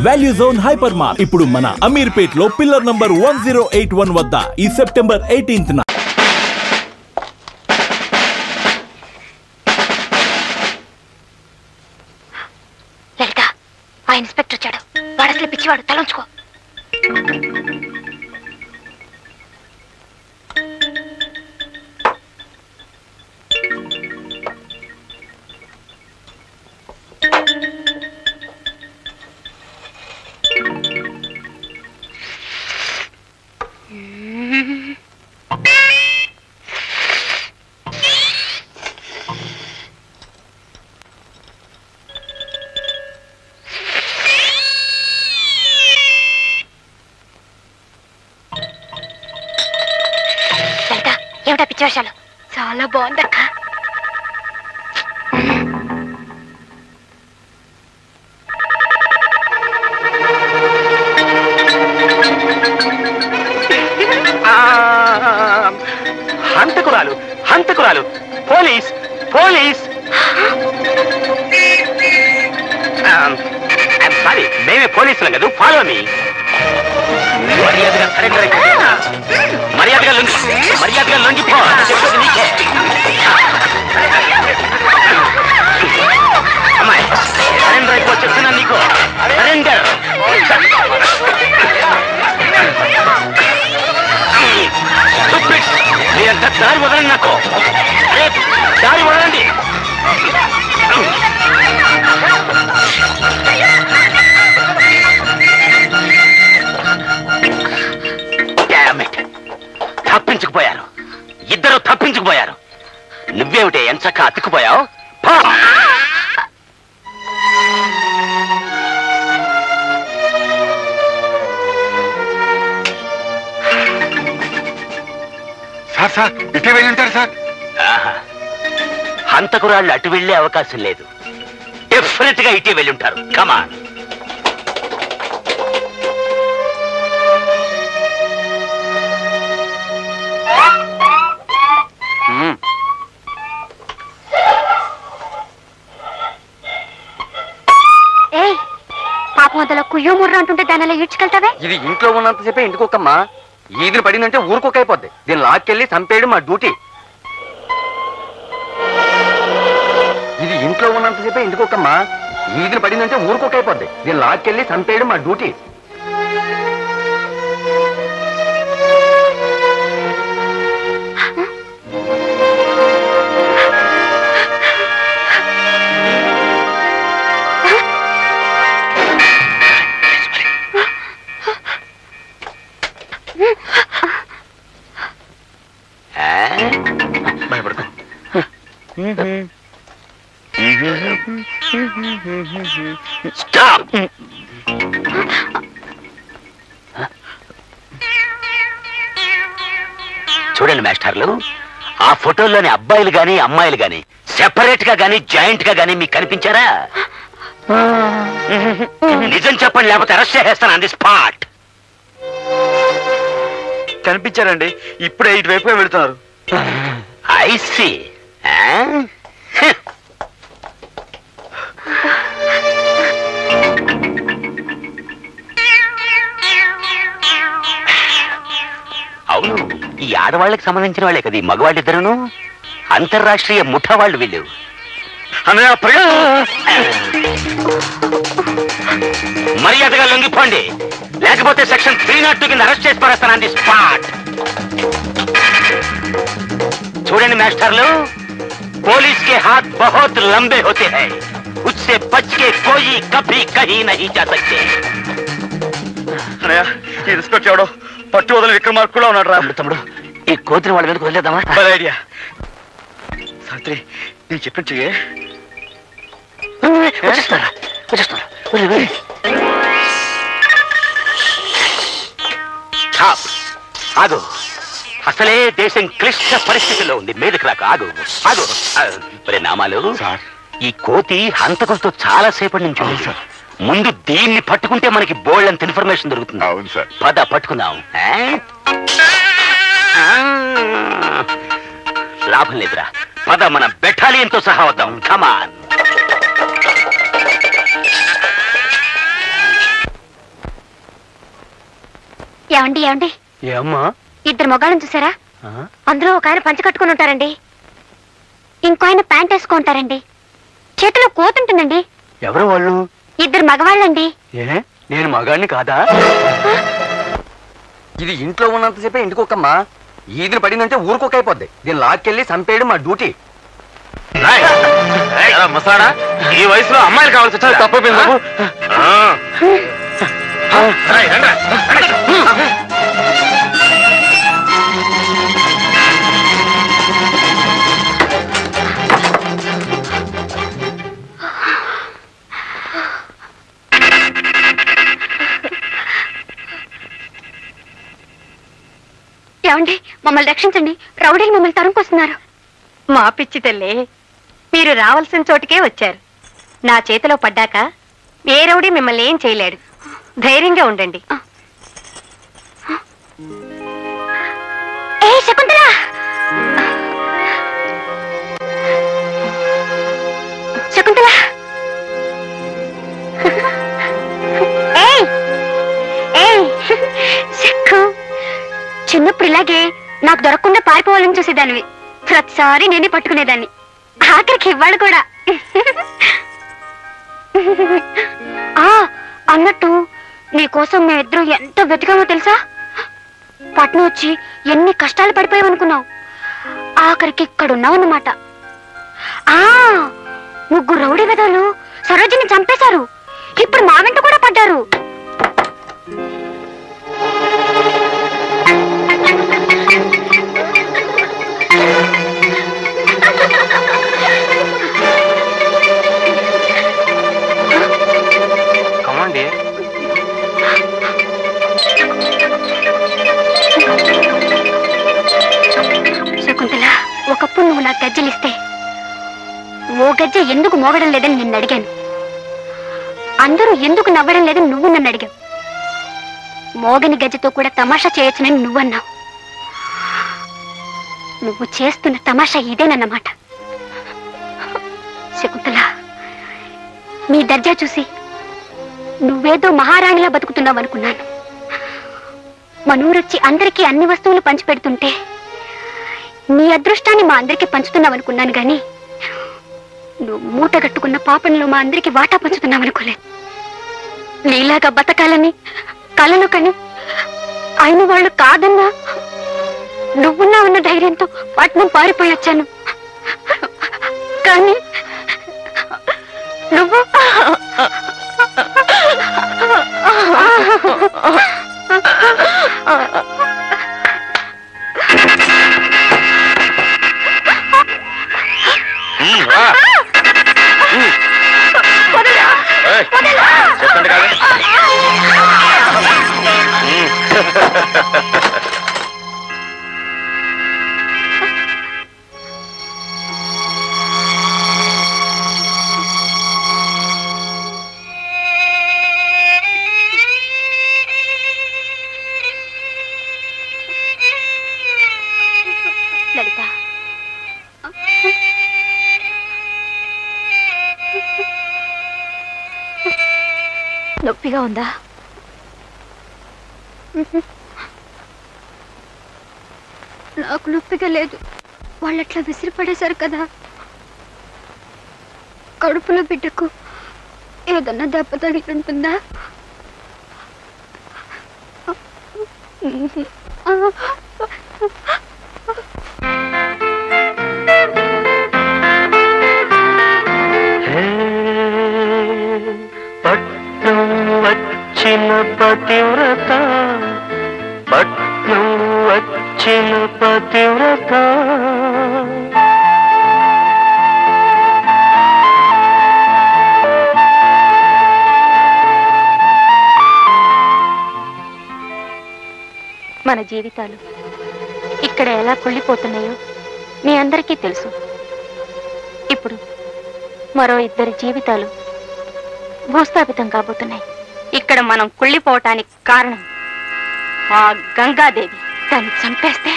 Value zone hyper mart ఇప్పుడు మన అమీర్పేట్ లో పిల్లర్ నంబర్ 1081 వద్ద ఈ సెప్టెంబర్ 18న లలిత ఆ ఇన్స్పెక్టర్ వచ్చాడు. వాడు అసలు పిచ్చివాడు, తలంచుకో. ఏమిటా పిచ్చి వేషాలు? చాలా బాగుందక్క. హంతకురాలు, హంతకురాలు! Police, police! సారీ, మేమే పోలీసులం కదా. Follow me. మర్యాదగా సరెండర్ అయిపోయి మర్యాదగా లొంగిపో. చెప్పేది నీకే. అమ్మాయి సరెండర్ అయిపో చెప్తున్నా నీకు. సరెండర్. మీరంతా దారి వదలండి నాకు. దారి వదలండి. తప్పించుకుపోయారు, ఇద్దరు తప్పించుకుపోయారు. నువ్వేమిటే ఎంచక్క అతుక్కుపోయావు? సార్ సార్ ఇటే వెళ్ళి ఉంటారు సార్. హంతకురాళ్ళు అటు వెళ్లే అవకాశం లేదు. డెఫినెట్ గా ఇటే వెళ్ళి ఉంటారు. కమాన్. పాపం అదలో కుయ్యో ముర్ర అంటుంటే దాని అలా ఈడ్చుకెళ్తావే? ఇది ఇంట్లో ఉన్నంతసేపే ఇంటికొక్కమ్మా. ఈదిని పడిందంటే ఊరుకొక్క అయిపోద్ది. దీన్ని లాక్కెళ్ళి చంపేయడం మా డ్యూటీ. ఇది ఇంట్లో ఉన్నంతసేపే ఇంటికొక్కమ్మా. ఈదిని పడిందంటే ఊరుకొక్క అయిపోద్ది. దీన్ని లాక్కెళ్ళి చంపేయడం మా డ్యూటీ. భయపడకు. స్టాప్. చూడండి మాస్టర్లు, ఆ ఫోటోల్లోని అబ్బాయిలు గాని అమ్మాయిలు గాని సెపరేట్ గా గాని జాయింట్ గా గాని మీకు కనిపించారా? నిజం చెప్పండి, లేకపోతే అరెస్ట్ చేసేస్తాను ఆన్ ది స్పాట్. కనిపించారండి. ఇప్పుడే ఇటువైపుగా వెళుతున్నారు. I see. అవును, ఈ ఆడవాళ్ళకి సంబంధించిన వాళ్ళే కదా ఈ మగవాళ్ళిద్దరును. అంతర్రాష్ట్రీయ ముఠా వాళ్ళు వీళ్ళు. మర్యాదగా లొంగిపోండి, లేకపోతే సెక్షన్ 302 కింద అరెస్ట్ చేసి పడేస్తాను ఆన్ ది స్పాట్. చూడండి మాస్టర్లు, पुलिस के हाथ बहुत लंबे होते हैं, उससे बच के कोई कभी कहीं नहीं जा सकते. ఎవడో పట్టు వదల విక్రమార్కులా ఉన్నాడు రా. తమ్ముడు, ఈ కోతిని వాళ్ళ మీదకి వదిలేద్దామా? ఐడియా. సావిత్రి, నేను చెప్పినట్టు చెయ్యి. వచ్చేస్తారా? ఆగు. అసలే దేశం క్లిష్ట పరిస్థితిలో ఉంది. మీదకి రాక. ఆగు ఆగు. నామాలు, ఈ కోతి హంతకులతో చాలా సేపటి నుంచి ఉంది. ముందు దీన్ని పట్టుకుంటే మనకి బోల్డ్ అంత ఇన్ఫర్మేషన్ దొరుకుతుంది. అవును సార్. పద పట్టుకుందాం. లాభం లేదురా, పద మన బెటాలియన్తో సహా వద్దాం. కమాన్. ఏమండి ఏమండి ఏమ్మా? ఇద్దరు మొగాళ్ళని చూసారా? అందులో ఒక ఆయన పంచ కట్టుకుని ఉంటారండి, ఇంకో ఆయన ప్యాంట్ వేసుకుంటారండి, చేతిలో కోతుంటుందండి. ఎవరు వాళ్ళు? ఇద్దరు మగవాళ్ళండి. ఏ నేను మగాడిని కాదా? ఇది ఇంట్లో ఉన్నంతసేపే ఇంటికొక్కమ్మా, ఈదిని పడిందంటే ఊరుకోక అయిపోద్ది. దీన్ని లాక్కెళ్ళి చంపేయడం మా డ్యూటీ. ముసలాడా, ఈ వయసులో అమ్మాయిలు కావాల్సి వచ్చారు. తప్పైపోయింది బాబు. ఏమండి మమ్మల్ని రక్షించండి, రౌడీలు మమ్మల్ని తరుముకొస్తున్నారు. మా పిచ్చి తల్లి, మీరు రావాల్సిన చోటుకే వచ్చారు. నా చేతిలో పడ్డాక ఏ రౌడీ మిమ్మల్ని ఏం చేయలేడు. ధైర్యంగా ఉండండి. ఏ శకుంతల, శకుంతల, చిన్నప్పుడు ఇలాగే నాకు దొరకకుండా పారిపోవాలని చూసేదానివి. ప్రతిసారి నేనే పట్టుకునేదాన్ని, ఆఖరికి ఇవ్వాలి కూడా. అన్నట్టు నీకోసం మేమిద్దరం ఎంత వెతికామో తెలుసా? పట్నం వచ్చి ఎన్ని కష్టాలు పడిపోయావనుకున్నావు, ఆఖరికి ఇక్కడున్నావన్నమాట. ముగ్గురు రౌడీ వెధవలు సరోజిని చంపేశారు, ఇప్పుడు మా వెంట కూడా పడ్డారు. శకుంతల, ఒకప్పుడు నువ్వు నాకు గజ్జలిస్తే ఓ గజ్జ ఎందుకు మోగడం లేదని నిన్ను అడిగాను. అందరూ ఎందుకు నవ్వడం లేదని నువ్వు నన్ను అడిగావు. మోగని గజ్జతో కూడా తమాషా చేయొచ్చునని నువ్వన్నావు. నువ్వు చేస్తున్న తమాషా ఇదేనన్నమాట. శకుంతల, నీ దర్జా చూసి నువ్వేదో మహారాణిలా బతుకుతున్నావు అనుకున్నాను. మనూరొచ్చి అందరికీ అన్ని వస్తువులు పంచిపెడుతుంటే నీ అదృష్టాన్ని మా అందరికీ పంచుతున్నావు అనుకున్నాను గాని, నువ్వు మూట కట్టుకున్న పాపంలో మా అందరికీ వాటా పంచుతున్నావు అనుకోలేదు. నీలాగా బతకాలని కలలు కని అయిన వాళ్ళు కాదన్నా నువ్వున్నా ఉన్న ధైర్యంతో పట్నం పారిపోయొచ్చాను. కానీ నువ్వు లలిత, నొప్పిగా ఉందా? నాకు నొప్పిగా లేదు. వాళ్ళట్లా విసిరిపడేశారు కదా. కడుపులో బిడ్డకు ఏదన్నా దెబ్బ తగిలింటుందా? పట్నం వచ్చిన పతివ్రత, పట్నం వచ్చిన పతివ్రత, మన జీవితాలు ఇక్కడ ఎలా కుళ్ళిపోతున్నాయో మీ అందరికీ తెలుసు. ఇప్పుడు మరో ఇద్దరి జీవితాలు భూస్థాపితం కాబోతున్నాయి. ఇక్కడ మనం కుళ్ళిపోవటానికి కారణం ఆ గంగాదేవి. దాన్ని చంపేస్తే